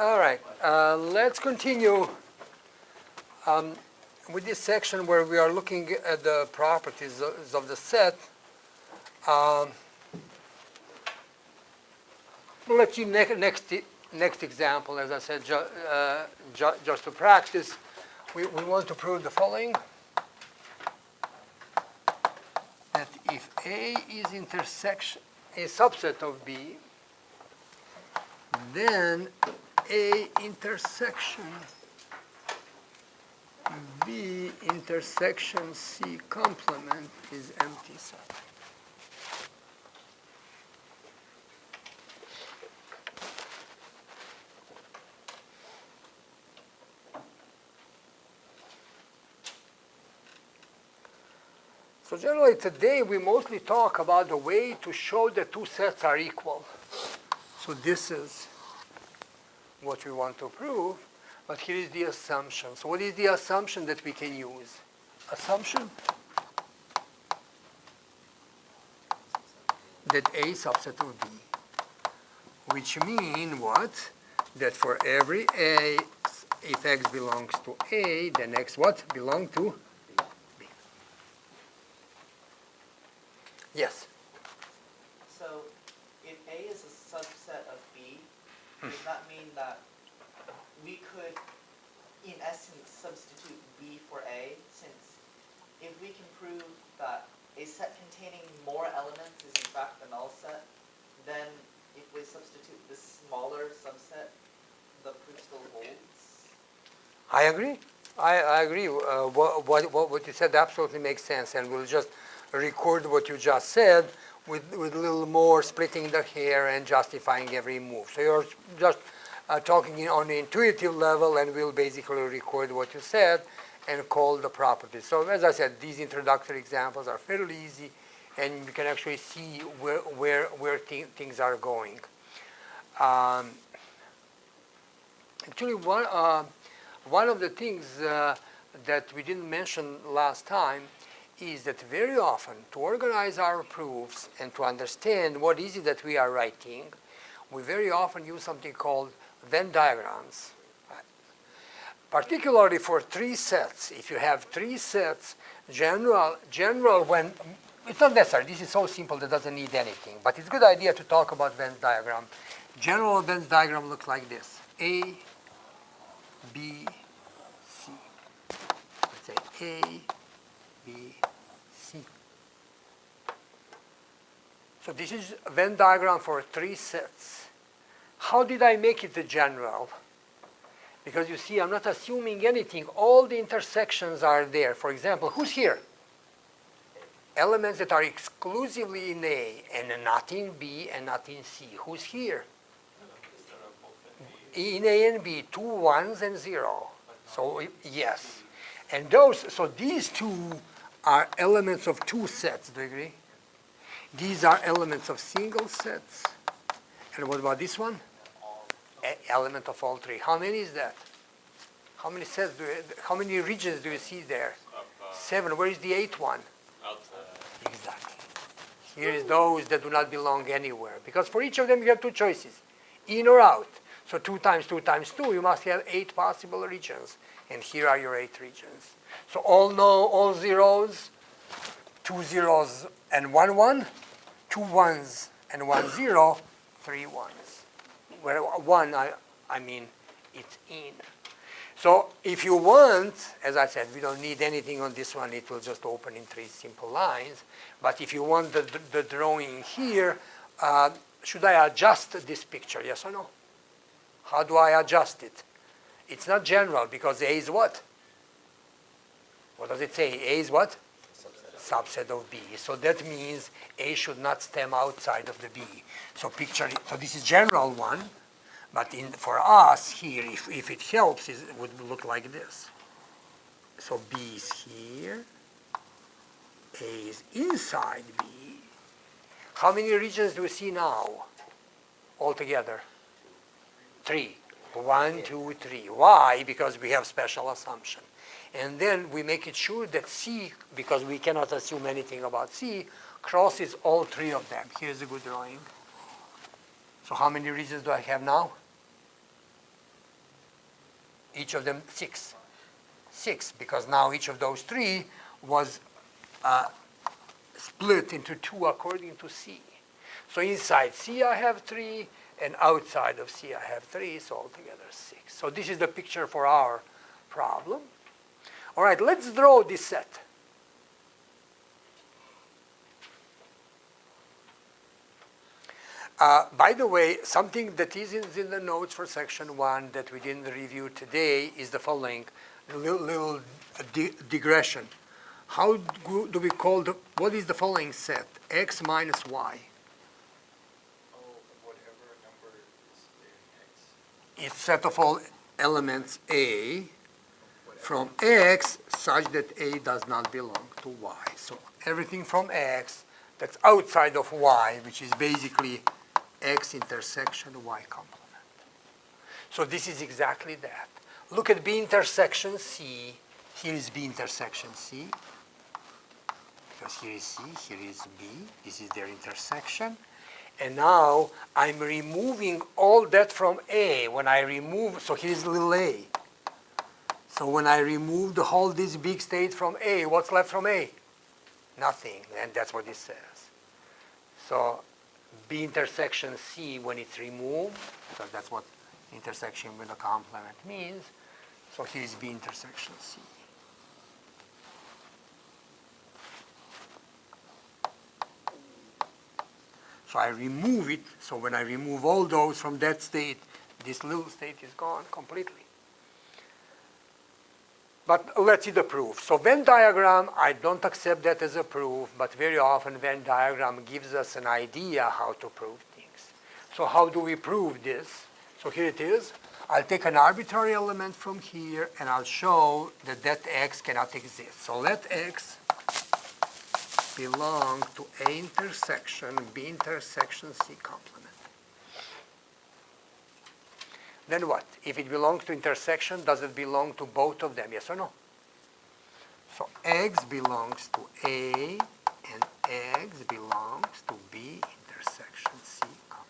All right, let's continue with this section where we are looking at the properties of the set. Let's see next example. As I said, just to practice, we want to prove the following: that if A is a subset of B, then A intersection B intersection C complement is empty set. So generally today we mostly talk about the way to show that two sets are equal. So this is what we want to prove, but here is the assumption. So what is the assumption that we can use? Assumption that A is subset of B, which mean what? That for every A, if X belongs to A, then X what? Belong to B. Yes? So if A is a subset of B, does that mean that we could, in essence, substitute B for A, since if we can prove that a set containing more elements is in fact a null set, then if we substitute the smaller subset, the proof still holds? I agree. I agree. What you said absolutely makes sense, and we'll just record what you just said with a little more splitting the hair and justifying every move. So you're just talking on the intuitive level, and we'll basically record what you said and call the properties. So as I said, these introductory examples are fairly easy, and you can actually see where things are going. Actually, one of the things that we didn't mention last time is that very often, to organize our proofs and to understand what is it that we are writing, we very often use something called Venn diagrams. Particularly for three sets. If you have three sets, general when, it's not necessary, this is so simple that doesn't need anything, but it's a good idea to talk about Venn diagram. General Venn diagram looks like this: A, B, C. Let's say A, B, C. So this is a Venn diagram for three sets. How did I make it the general? Because you see, I'm not assuming anything. All the intersections are there. For example, who's here? Elements that are exclusively in A and not in B and not in C. Who's here? In A and B, 2 1s and 0. So yes. And so these two are elements of two sets. Do you agree? These are elements of single sets. And what about this one? Element of all three. How many is that? How many sets how many regions do you see there? 7. Where is the 8th one? Exactly. Here is those that do not belong anywhere. Because for each of them you have two choices, in or out. So 2 times 2 times 2, you must have 8 possible regions. And here are your 8 regions. So all zeros, 2 zeros and 1 1, 2 1s and 1 0, 3 1s. Where 1, I mean, it's in. So if you want, as I said, we don't need anything on this one. It will just open in 3 simple lines. But if you want the drawing here, should I adjust this picture, yes or no? How do I adjust it? It's not general, because A is what? What does it say? A is what? Subset of B. So that means A should not stem outside of the B. So picture it. So this is general one, but for us here, if it helps, it would look like this. So B is here. A is inside B. How many regions do we see now altogether? 3. 1, 2, 3. Why? Because we have special assumption. And then we make it sure that C, because we cannot assume anything about C, crosses all 3 of them. Here's a good drawing. So how many regions do I have now? Each of them 6. 6, because now each of those 3 was split into 2 according to C. So inside C I have 3, and outside of C I have 3, so altogether 6. So this is the picture for our problem. All right, let's draw this set. By the way, something that is in the notes for section 1 that we didn't review today is the following, a little digression. How do we call what is the following set? X minus Y. Oh, whatever number is in X. It's set of all elements A from X such that A does not belong to Y. So everything from X that's outside of Y, which is basically X intersection Y complement. So this is exactly that. Look at B intersection C. Here is B intersection C. Because here is C, here is B. This is their intersection. And now I'm removing all that from A. When I remove, so here's little a. So when I remove the whole this big state from A, what's left from A? Nothing. And that's what it says. So B intersection C, when it's removed, because that's what intersection with a complement means. So here's B intersection C. So I remove it. So when I remove all those from that state, this little state is gone completely. But let's see the proof. So Venn diagram, I don't accept that as a proof, but very often Venn diagram gives us an idea how to prove things. So how do we prove this? So here it is. I'll take an arbitrary element from here, and I'll show that that X cannot exist. So let X belong to A intersection, B intersection, C complement. Then what? If it belongs to intersection, does it belong to both of them? Yes or no? So X belongs to A, and X belongs to B intersection C complement.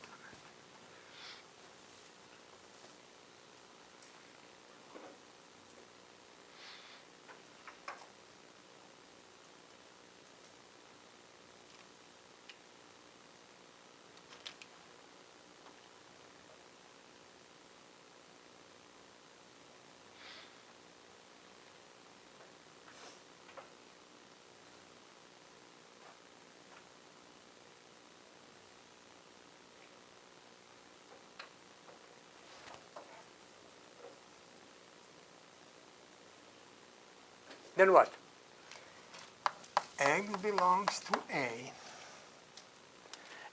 Then what? X belongs to A.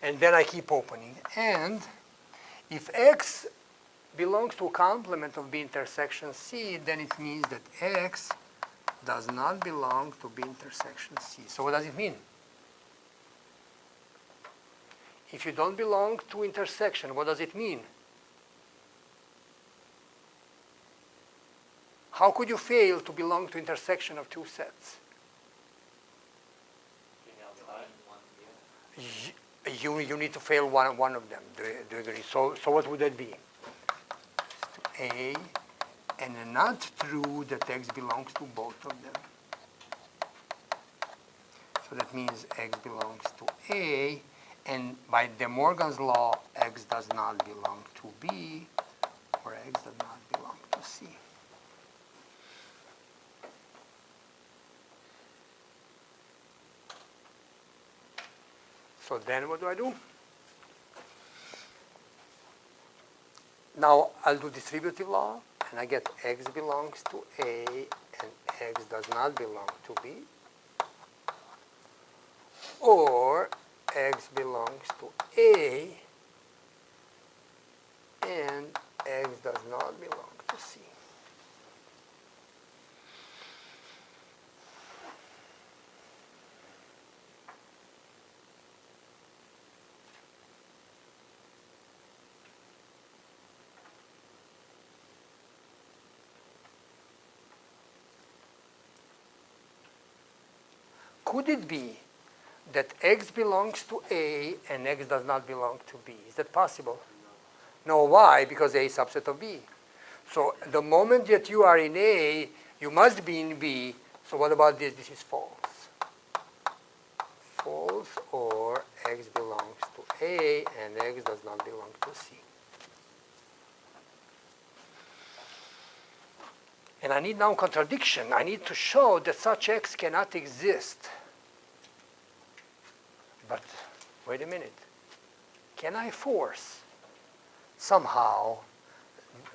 And then I keep opening. And if X belongs to a complement of B intersection C, then it means that X does not belong to B intersection C. So what does it mean? If you don't belong to intersection, what does it mean? How could you fail to belong to intersection of two sets? You need to fail one of them. Do you agree? So what would that be? A, and not true that X belongs to both of them. So that means X belongs to A, and by De Morgan's law, X does not belong to B, or X does not belong to C. So then what do? Now I'll do distributive law, and I get X belongs to A, and X does not belong to B. Or X belongs to A, and X does not belong to C. Could it be that X belongs to A and X does not belong to B? Is that possible? No. Why? Because A is subset of B. So the moment that you are in A, you must be in B. So what about this? This is false. False, or X belongs to A and X does not belong to C. And I need now contradiction. I need to show that such X cannot exist. But wait a minute. Can I force somehow,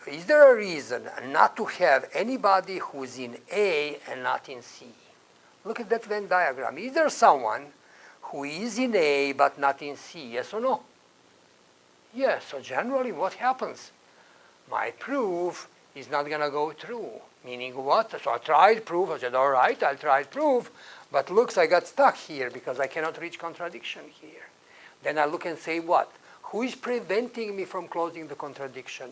is there a reason not to have anybody who's in A and not in C? Look at that Venn diagram. Is there someone who is in A but not in C? Yes or no? Yes. So generally what happens? My proof is not going to go through. Meaning what? So I tried proof. I said, all right, I'll try proof. But looks, I got stuck here because I cannot reach contradiction here. Then I look and say what? Who is preventing me from closing the contradiction?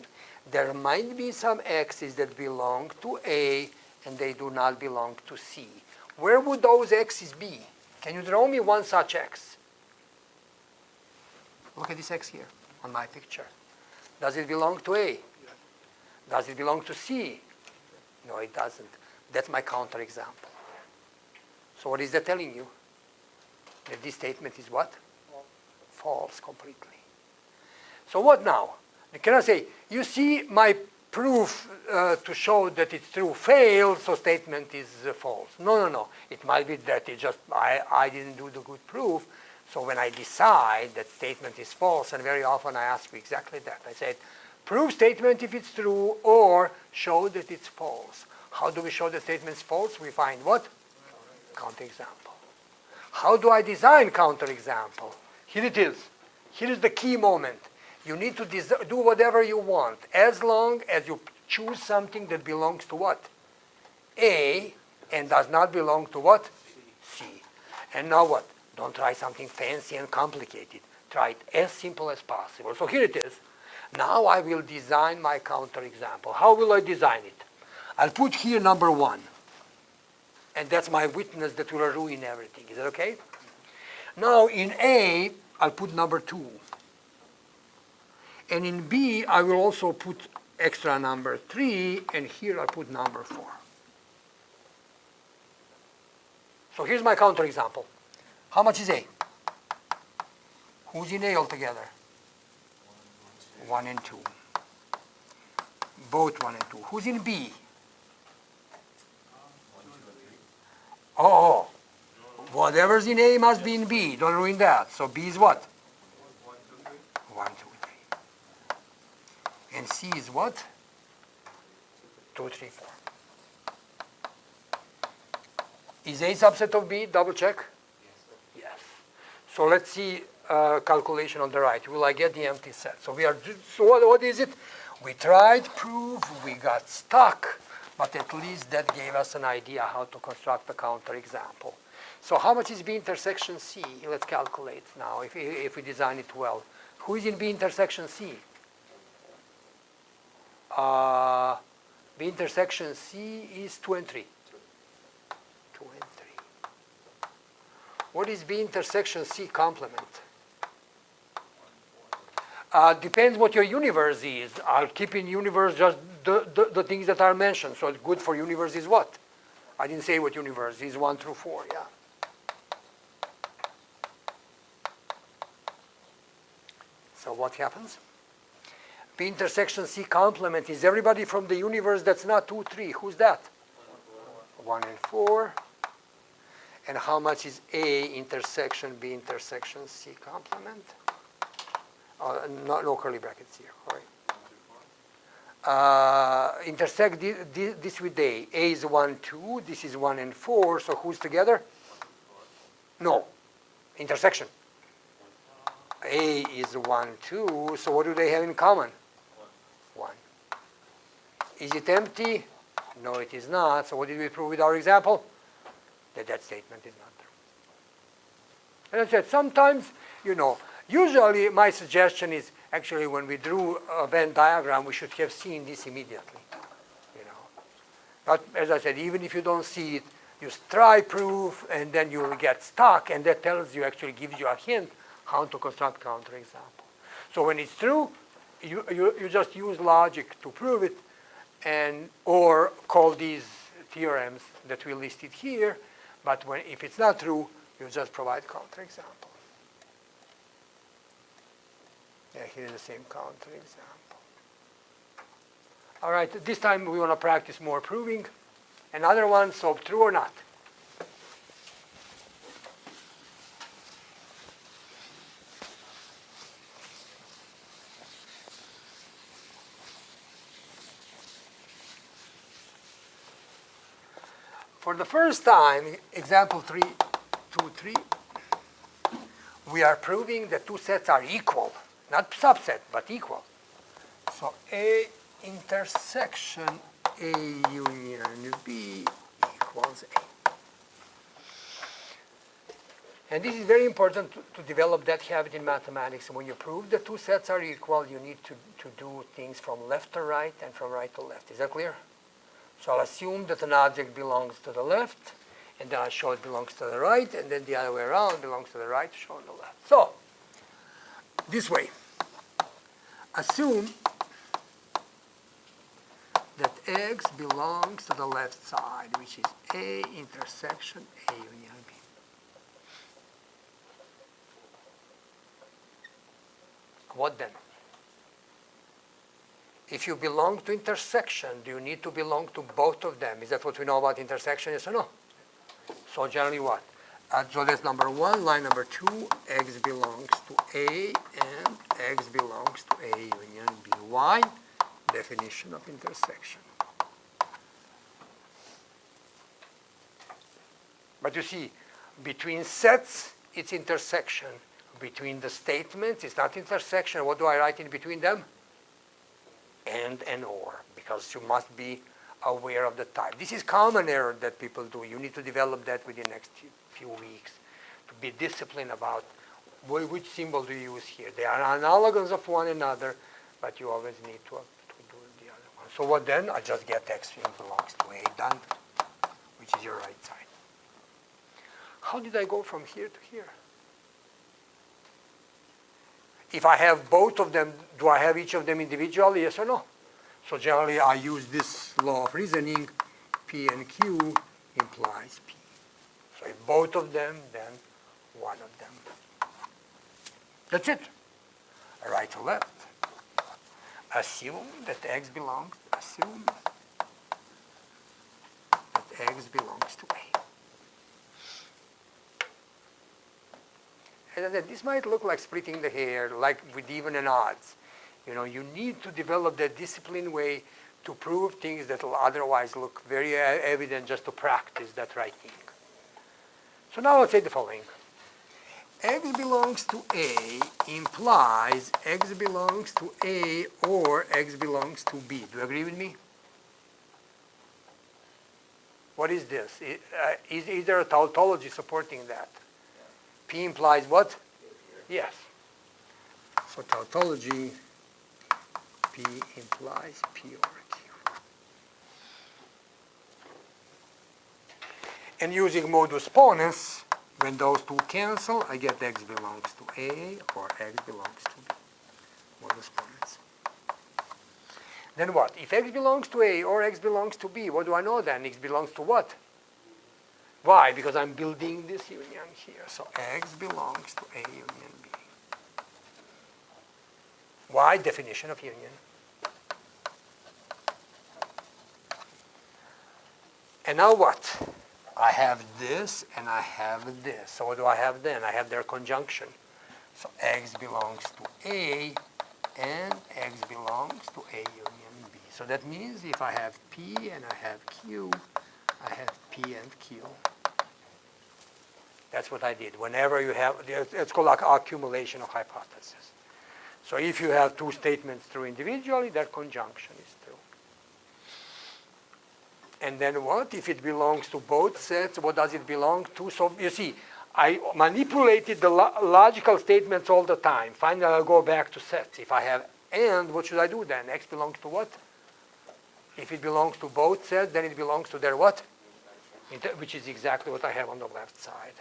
There might be some x's that belong to A and they do not belong to C. Where would those x's be? Can you draw me one such x? Look at this x here on my picture. Does it belong to A? Does it belong to C? No, it doesn't. That's my counterexample. So what is that telling you? That this statement is what? False completely. So what now? Can I say, you see my proof to show that it's true failed, so statement is false. No. It might be that it just, I didn't do the good proof. So when I decide that statement is false, and very often I ask you exactly that. I said, prove statement if it's true, or show that it's false. How do we show the statement is false? We find what? Counterexample. How do I design counterexample? Here it is. Here is the key moment. You need to do whatever you want, as long as you choose something that belongs to what? A, and does not belong to what? C. And now what? Don't try something fancy and complicated. Try it as simple as possible. So here it is. Now I will design my counterexample. How will I design it? I'll put here number 1. And that's my witness that will ruin everything. Is that okay? Now in A, I'll put number 2. And in B, I will also put extra number 3, and here I'll put number 4. So here's my counterexample. How much is A? Who's in A altogether? 1 and 2. Both 1 and 2. Who's in B? Oh, whatever's in A must be in B. Don't ruin that. So B is what? 1, 2, 3. And C is what? 2, 3, 4. Is A subset of B? Double check. Yes. So let's see calculation on the right. Will I get the empty set? So what is it? We tried proof, we got stuck, but at least that gave us an idea how to construct the counterexample. So how much is B intersection C? Let's calculate now if we design it well. Who is in B intersection C? B intersection C is 2 and 3. 2 and 3. What is B intersection C complement? Depends what your universe is. I'll keep in universe just the things that are mentioned. So good for universe is what? I didn't say what universe is, 1 through 4, yeah. So what happens? B intersection C complement is everybody from the universe that's not 2, 3. Who's that? 1 and 4. And how much is A intersection B intersection C complement? No curly brackets here, all right. Intersect this with A. A is 1, 2. This is 1 and 4. So who's together? No. Intersection. A is 1, 2. So what do they have in common? 1. Is it empty? No, it is not. So what did we prove with our example? That statement is not true. And I said, sometimes, usually my suggestion is actually when we drew a Venn diagram, we should have seen this immediately. But as I said, even if you don't see it, you try proof, and then you will get stuck, and that tells you, actually gives you a hint how to construct counterexample. So when it's true, you just use logic to prove it, and or call these theorems that we listed here, but if it's not true, you just provide counterexample. Yeah, here's the same counterexample. All right, this time we want to practice more proving. Another one, so true or not? For the first time, example 3, 2, 3, we are proving that two sets are equal. Not subset, but equal. So A intersection A union B equals A. And this is very important to develop that habit in mathematics. When you prove that two sets are equal, you need to do things from left to right and from right to left. Is that clear? So I'll assume that an object belongs to the left, and then I'll show it belongs to the right, and then the other way around belongs to the right, show on the left. So, this way. Assume that X belongs to the left side, which is A intersection A union B. What then? If you belong to intersection, do you need to belong to both of them? Is that what we know about intersection, yes or no? So generally what? So that's number 1. Line number 2, X belongs to A and X belongs to A union B. Why? Definition of intersection. But you see, between sets, it's intersection. Between the statements, it's not intersection. What do I write in between them? And or, because you must be aware of the type. This is common error that people do. You need to develop that within the next few weeks, to be disciplined about which symbol do you use here. They are analogous of one another, but you always need to do the other one. So what then? I just get X belongs to A done, which is your right side. How did I go from here to here? If I have both of them, do I have each of them individually, yes or no? So generally, I use this law of reasoning. P and Q implies P. So if both of them, then one of them. That's it. Right to left. Assume that X belongs to A. As I said, this might look like splitting the hair, like with even and odds. You know, you need to develop that disciplined way to prove things that will otherwise look very evident just to practice that right thing. So now let's say the following. X belongs to A implies X belongs to A or X belongs to B. Do you agree with me? What is this? Is there a tautology supporting that? P implies what? Yes. So tautology, P implies P over Q. And using modus ponens, when those two cancel, I get X belongs to A or X belongs to B. Modus ponens. Then what? If X belongs to A or X belongs to B, what do I know then? X belongs to what? Why? Because I'm building this union here. So X belongs to A union B. Why? Definition of union. And now what? I have this and I have this. So what do I have then? I have their conjunction. So X belongs to A and X belongs to A union B. So that means if I have P and I have Q, I have P and Q. That's what I did. Whenever you have, it's called like accumulation of hypotheses. So if you have two statements true individually, their conjunction is true. And then what? If it belongs to both sets, what does it belong to? So you see, I manipulated the logical statements all the time. Finally, I'll go back to sets. If I have and, what should I do then? X belongs to what? If it belongs to both sets, then it belongs to their what? Which is exactly what I have on the left side.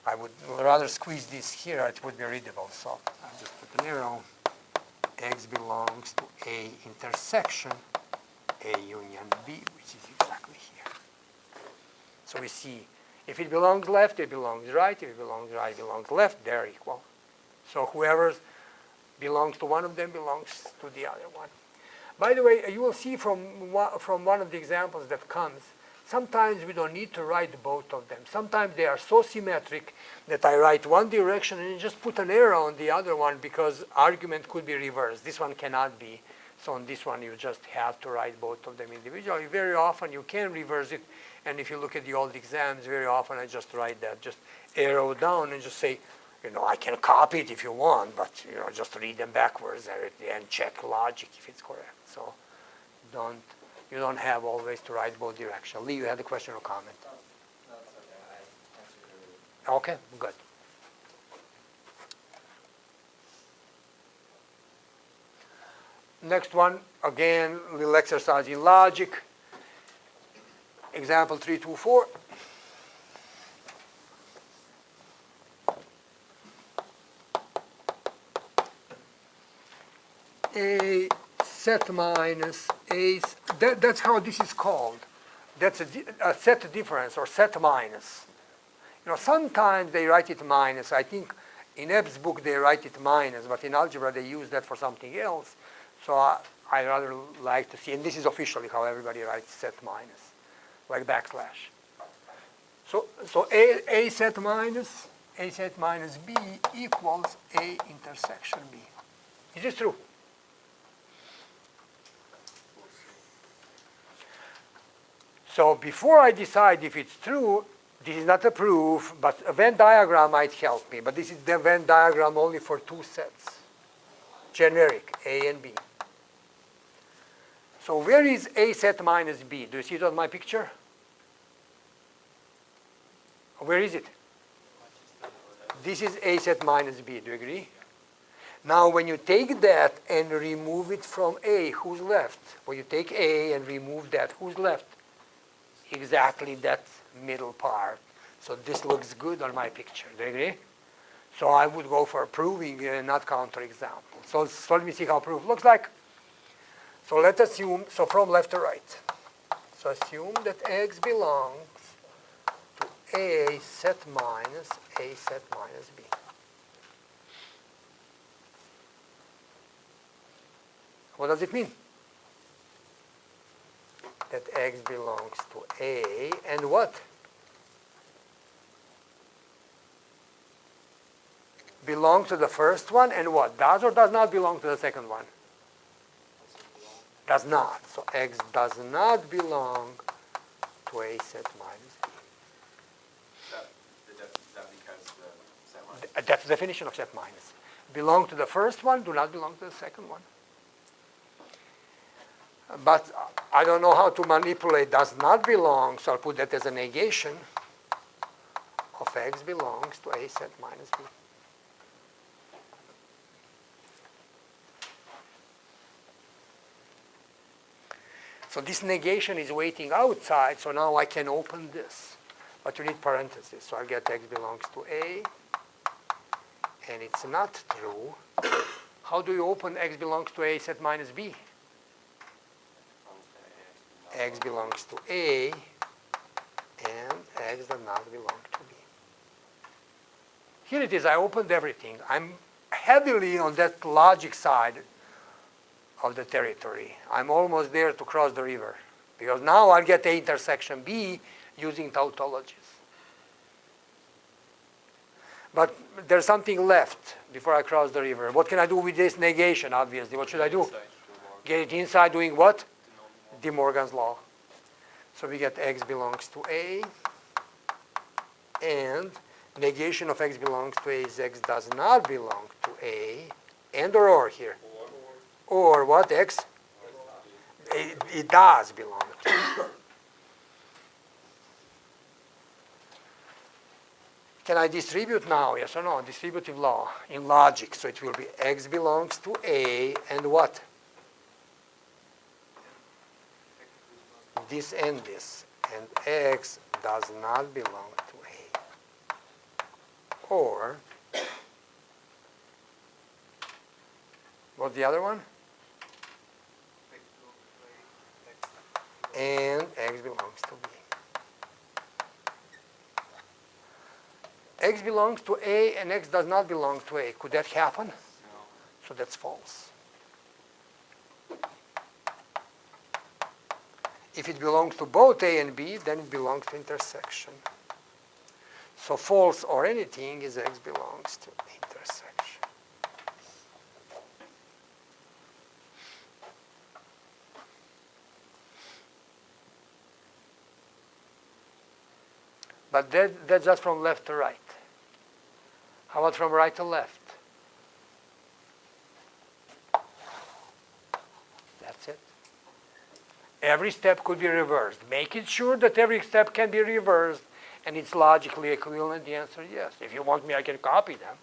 I would rather squeeze this here, it would be readable. So I'll just put an arrow. X belongs to A intersection A union B, which is exactly here. So we see if it belongs left, it belongs right. If it belongs right, it belongs left. They're equal. So whoever belongs to one of them belongs to the other one. By the way, you will see from one of the examples that comes, sometimes we don't need to write both of them. Sometimes they are so symmetric that I write one direction and just put an arrow on the other one because argument could be reversed. This one cannot be. So on this one, you just have to write both of them individually. Very often, you can reverse it. And if you look at the old exams, very often I just write that, just arrow down and just say, I can copy it if you want, but, just read them backwards and check logic if it's correct. So you don't have always to write both directions. Lee, you had a question or comment? No, it's okay. I answered earlier. Okay, good. Next one, again, little exercise in logic. Example 324. A set minus a, that's how this is called. That's a set difference or set minus. Sometimes they write it minus. I think in Ebb's book they write it minus, but in algebra they use that for something else. So I rather like to see, and this is officially how everybody writes set minus, like backslash. So a set minus b equals a intersection b. Is this true? So before I decide if it's true, this is not a proof, but a Venn diagram might help me. But this is the Venn diagram only for two sets, generic, A and B. So where is A set minus B? Do you see it on my picture? Where is it? This is A set minus B. Do you agree? Now, when you take that and remove it from A, who's left? When you take A and remove that, who's left? Exactly that middle part. So this looks good on my picture. Do you agree? So I would go for proving, not counterexample. So let me see how proof looks like. So let's assume, so from left to right. So assume that X belongs to A set minus B. What does it mean? That X belongs to A and what? Belongs to the first one and what? Does or does not belong to the second one? Does not. So X does not belong to A set minus B. That because the set minus? That's the definition of set minus. Belong to the first one, do not belong to the second one. But I don't know how to manipulate does not belong, so I'll put that as a negation of X belongs to A set minus B. So this negation is waiting outside, so now I can open this. But you need parentheses, so I'll get X belongs to A, and it's not true. How do you open X belongs to A set minus B? X belongs to A, and X does not belong to B. Here it is, I opened everything. I'm heavily on that logic side of the territory. I'm almost there to cross the river, because now I'll get A intersection B using tautologies. But there's something left before I cross the river. What can I do with this negation, obviously? What should I do? Get it inside doing what? De Morgan's law. So we get X belongs to A, and negation of X belongs to A is X does not belong to A, and or here. Or what? X? It does belong to. Can I distribute now? Yes or no? Distributive law in logic. So it will be X belongs to A, and what? This and this, and X does not belong to A. Or, what's the other one? and X belongs to B. X belongs to A and X does not belong to A. Could that happen? No. So that's false. If it belongs to both A and B, then it belongs to intersection. So false or anything is X belongs to intersection. But that's just from left to right. How about from right to left? That's it. Every step could be reversed. Make it sure that every step can be reversed and it's logically equivalent. The answer is yes. If you want me, I can copy them.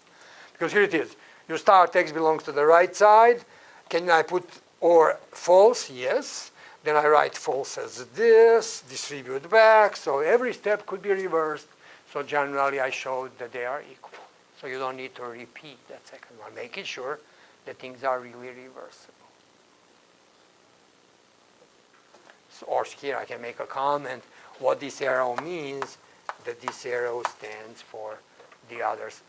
Because here it is. You start X belongs to the right side. Can I put or false? Yes. Then I write false as this, distribute back. So every step could be reversed. So generally, I showed that they are equal. So you don't need to repeat that second one. Make it sure that things are really reversible. So, or here I can make a comment. What this arrow means, that this arrow stands for the other's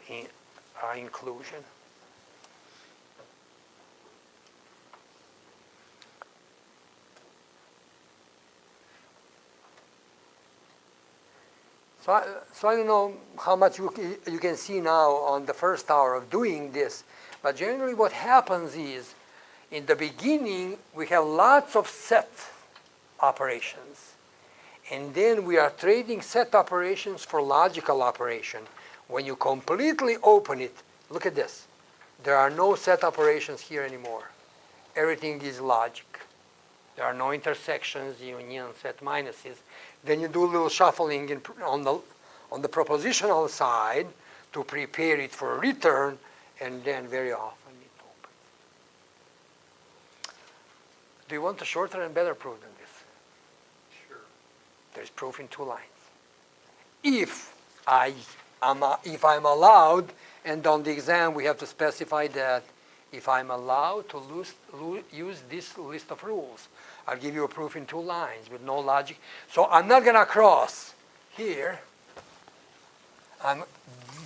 inclusion. So I don't know how much you can see now on the first hour of doing this, but generally what happens is, in the beginning, we have lots of set operations. And then we are trading set operations for logical operation. When you completely open it, look at this. There are no set operations here anymore. Everything is logic. There are no intersections, union, set minuses. Then you do a little shuffling on the propositional side to prepare it for a return, and then very often it opens. Do you want a shorter and better proof than this? Sure. There's proof in 2 lines. If I'm allowed, and on the exam we have to specify that, if I'm allowed to use this list of rules, I'll give you a proof in 2 lines with no logic. So I'm not going to cross here.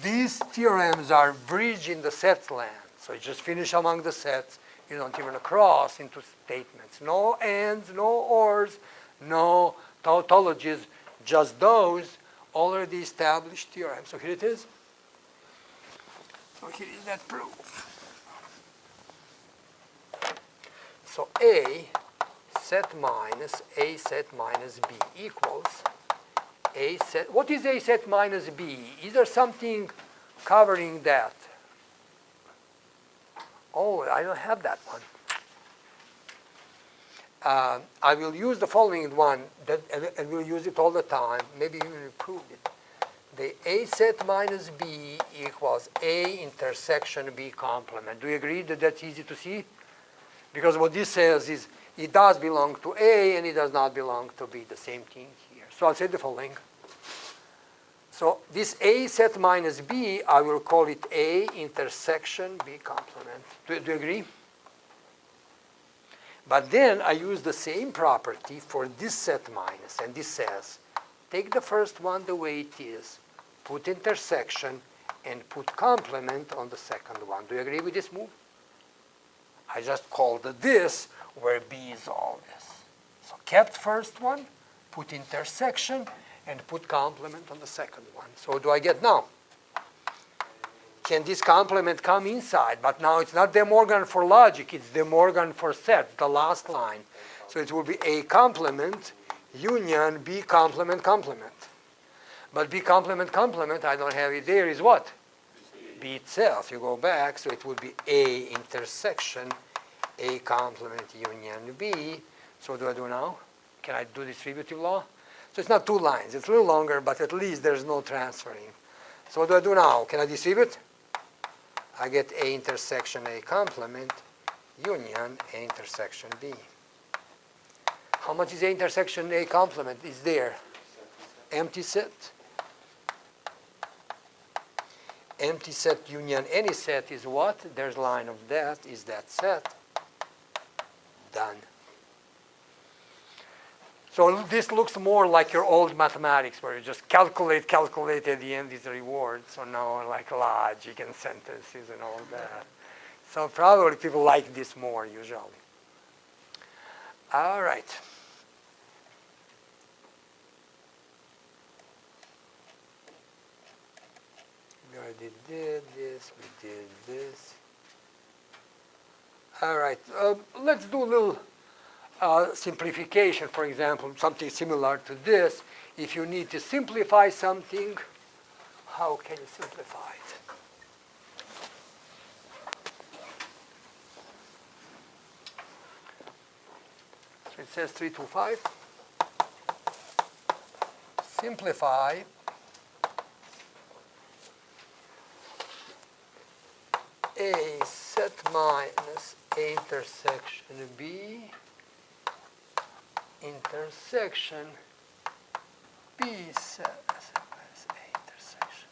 These theorems are bridge in the set land. So you just finish among the sets. You don't even cross into statements. No ands, no ors, no tautologies, just those already established theorems. So here it is. So here is that proof. So A set minus B equals A set. What is A set minus B? Is there something covering that? Oh, I don't have that one. I will use the following one, and we'll use it all the time. Maybe even improve it. The A set minus B equals A intersection B complement. Do you agree that that's easy to see? Because what this says is it does belong to A and it does not belong to B. The same thing here. So I'll say the following. So this A set minus B, I will call it A intersection B complement. Do you agree? But then I use the same property for this set minus, and this says, take the first one the way it is, put intersection, and put complement on the second one. Do you agree with this move? I just called this where B is all this. So kept first one, put intersection, and put complement on the second one. So what do I get now? Can this complement come inside? But now it's not De Morgan for logic, it's De Morgan for set, the last line. So it will be A complement, union, B complement, complement. But B complement, complement, I don't have it there, is what? B itself. You go back, so it would be A intersection, A complement, union, B. So what do I do now? Can I do distributive law? So it's not 2 lines. It's a little longer, but at least there's no transferring. So what do I do now? Can I distribute? I get A intersection A complement, union A intersection B. How much is A intersection A complement? Is there? Empty set. Empty set union any set is what? There's a line of that. Is that set? Done. So this looks more like your old mathematics where you just calculate, at the end is the reward. So now like logic and sentences and all that. So probably people like this more usually. All right. We already did this, we did this. All right, let's do a little simplification, for example, something similar to this. If you need to simplify something, how can you simplify it? So it says 3 to 5. Simplify A set minus A intersection B intersection B set minus A intersection.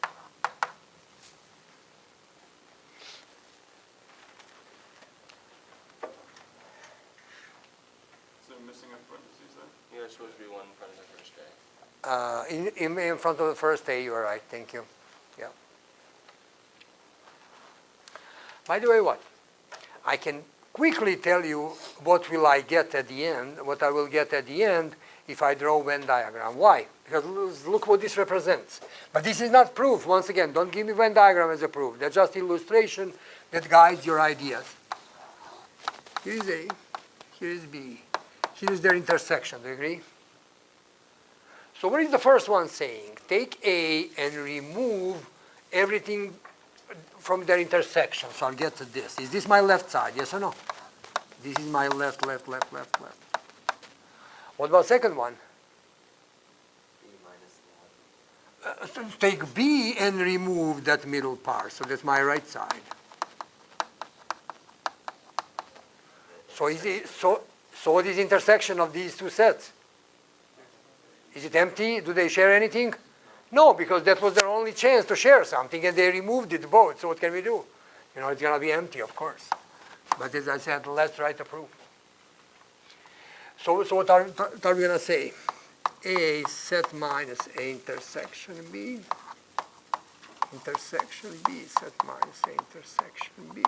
So missing a parentheses there? Yeah, it's supposed to be one in front of the first day. In front of the first A, you're right, thank you. Yeah. By the way, what? I can quickly tell you what will I get at the end, what I will get at the end if I draw a Venn diagram. Why? Because look what this represents. But this is not proof. Once again, don't give me Venn diagram as a proof. They're just illustration that guides your ideas. Here is A, here is B. Here is their intersection, do you agree? So what is the first one saying? Take A and remove everything from their intersection. So I'll get to this. Is this my left side, yes or no? This is my left. What about second one? B minus the So take B and remove that middle part. So that's my right side. So is it, so what is the intersection of these two sets? Is it empty? Do they share anything? No, because that was their only chance to share something, and they removed it both. So what can we do? You know, it's going to be empty, of course. But as I said, let's write a proof. So what are we going to say? A set minus A intersection B. Intersection B set minus A intersection B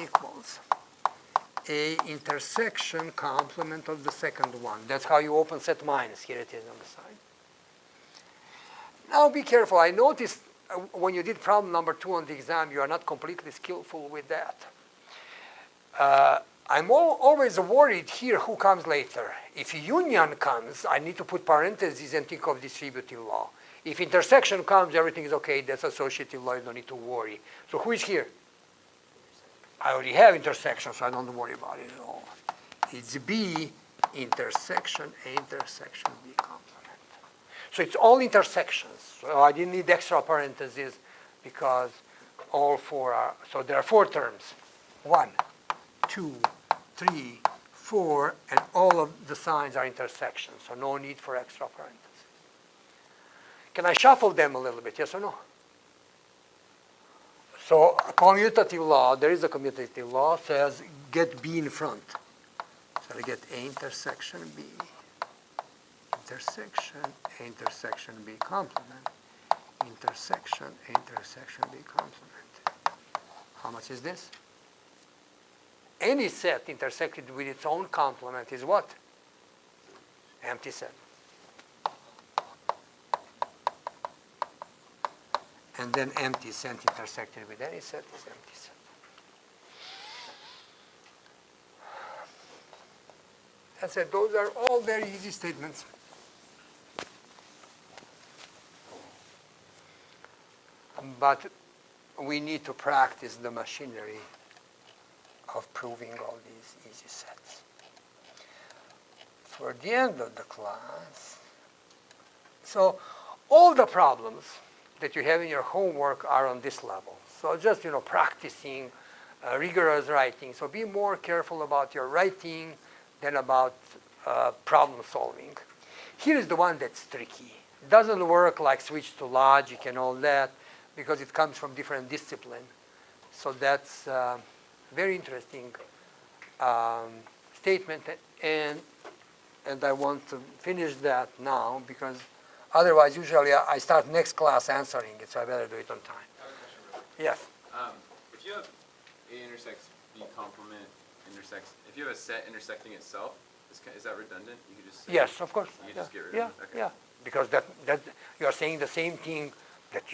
equals A intersection complement of the second one. That's how you open set minus. Here it is on the side. Now be careful. I noticed when you did problem number 2 on the exam, you are not completely skillful with that. I'm always worried here who comes later. If union comes, I need to put parentheses and think of distributive law. If intersection comes, everything is okay. That's associative law. You don't need to worry. So who is here? I already have intersection, so I don't worry about it at all. It's B intersection A intersection B complement. So it's all intersections. So I didn't need extra parentheses because all 4 are, so there are 4 terms. 1, 2, 3, 4, and all of the signs are intersections, so no need for extra parentheses. Can I shuffle them a little bit, yes or no? So commutative law, there is a commutative law, says get B in front. So I get A intersection B, intersection, A intersection B complement, intersection, A intersection B complement. How much is this? Any set intersected with its own complement is what? Empty set. And then empty set intersected with any set is empty set. I said those are all very easy statements. But we need to practice the machinery of proving all these easy sets. For the end of the class, so all the problems that you have in your homework are on this level. So just, practicing rigorous writing. So be more careful about your writing than about problem solving. Here is the one that's tricky. It doesn't work like switch to logic and all that because it comes from different discipline. So that's very interesting statement. And and I want to finish that now because otherwise usually I start next class answering it, so I better do it on time. I have a question, brother. Yes. If you have A intersects B complement intersects, if you have a set intersecting itself, is that redundant? You could just say, Yes, of course. You Yeah, just get rid yeah, of it? Okay. yeah. Because that you are saying the same thing that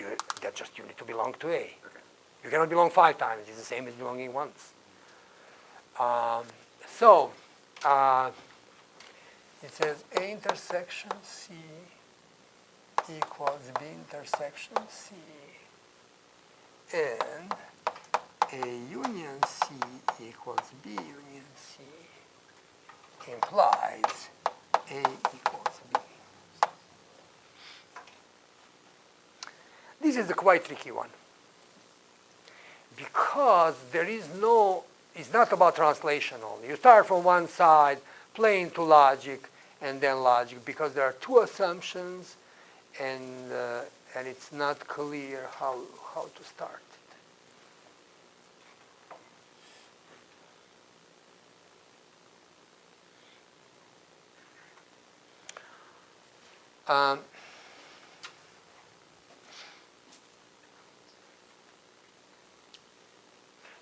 just you need to belong to A. Okay. You cannot belong 5 times. It's the same as belonging once. It says A intersection C equals B intersection C, and A union C equals B union C implies A equals B. This is a quite tricky one because there is no, it's not about translation only. You start from one side, play into logic, and then logic, because there are 2 assumptions, and it's not clear how to start it.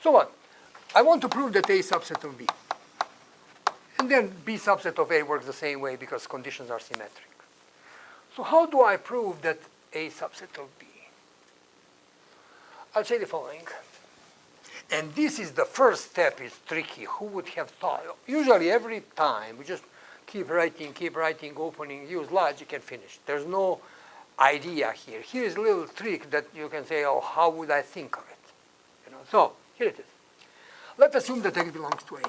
So what? I want to prove that A is subset of B. And then B subset of A works the same way because conditions are symmetric. So how do I prove that A is subset of B? I'll say the following. And this is the first step, is tricky. Who would have thought? Usually every time we just keep writing, opening, use logic and finish. There's no idea here. Here is a little trick that you can say, oh, how would I think of it? You know, so here it is. Let's assume that X belongs to A.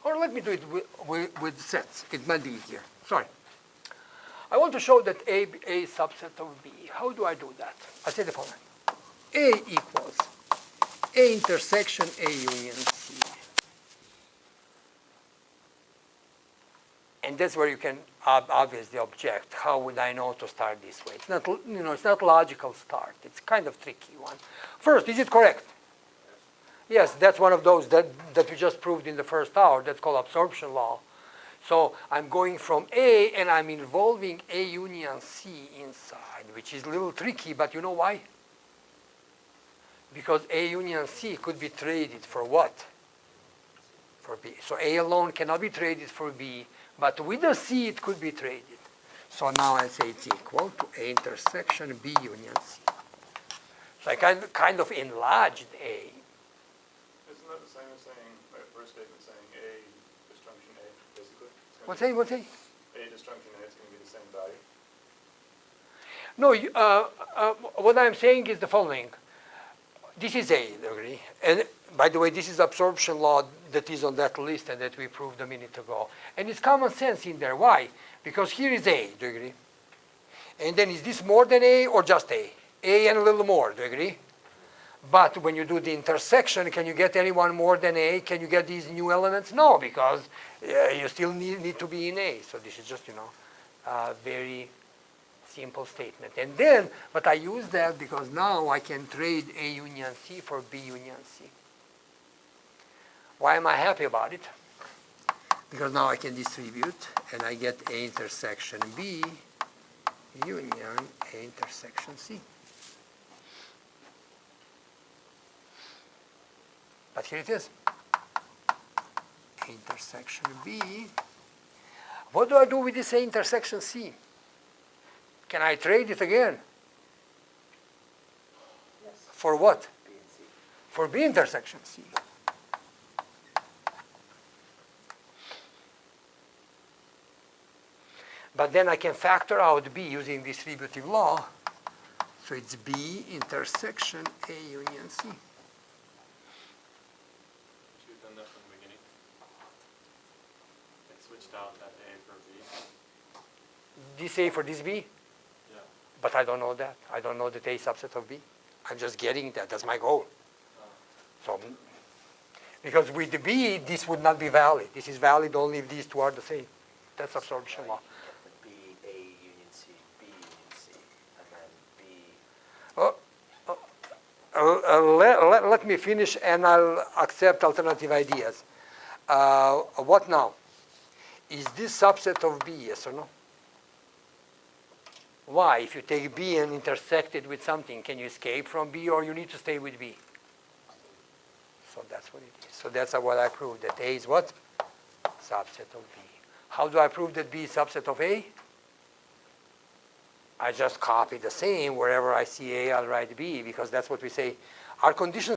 Or let me do it with sets. It might be easier. Sorry. I want to show that A is subset of B. How do I do that? I say the following. A equals A intersection A union C. And that's where you can obviously object. How would I know to start this way? It's not, it's not logical start. It's kind of tricky one. First, is it correct? Yes, that's one of those that we just proved in the first hour. That's called absorption law. So I'm going from A, and I'm involving A union C inside, which is a little tricky, but you know why? Because A union C could be traded for what? For B. So A alone cannot be traded for B, but with a C it could be traded. So now I say it's equal to A intersection B union C. So I kind of enlarged A. Isn't that the same as saying, like first statement saying A disjunction A, basically? What say? A disjunction A is going to be the same value. No, what I'm saying is the following. This is A, agree? And by the way, this is absorption law that is on that list and that we proved a minute ago. And it's common sense in there. Why? Because here is A, do you agree? And then is this more than A or just A? A and a little more, do you agree? But when you do the intersection, can you get any one more than A? Can you get these new elements? No, because you still need to be in A. So this is just, a very simple statement. And then, but I use that because now I can trade A union C for B union C. Why am I happy about it? Because now I can distribute, and I get A intersection B union A intersection C. But here it is. A intersection B. What do I do with this A intersection C? Can I trade it again? Yes. For what? B and C. For B intersection C. But then I can factor out B using distributive law. So it's B intersection A union C. Should have done that from the beginning. And switched out that A for B. This A for this B? Yeah. But I don't know that. I don't know that A is subset of B. I'm just getting that. That's my goal. So, because with the B, this would not be valid. This is valid only if these two are the same. That's absorption law. The B Let me finish and I'll accept alternative ideas. What now? Is this subset of B, yes or no? Why? If you take B and intersect it with something, can you escape from B or you need to stay with B? So that's what it is. So that's what I proved, that A is what? Subset of B. How do I prove that B is subset of A? I just copy the same. Wherever I see A, I'll write B, because that's what we say. Our conditions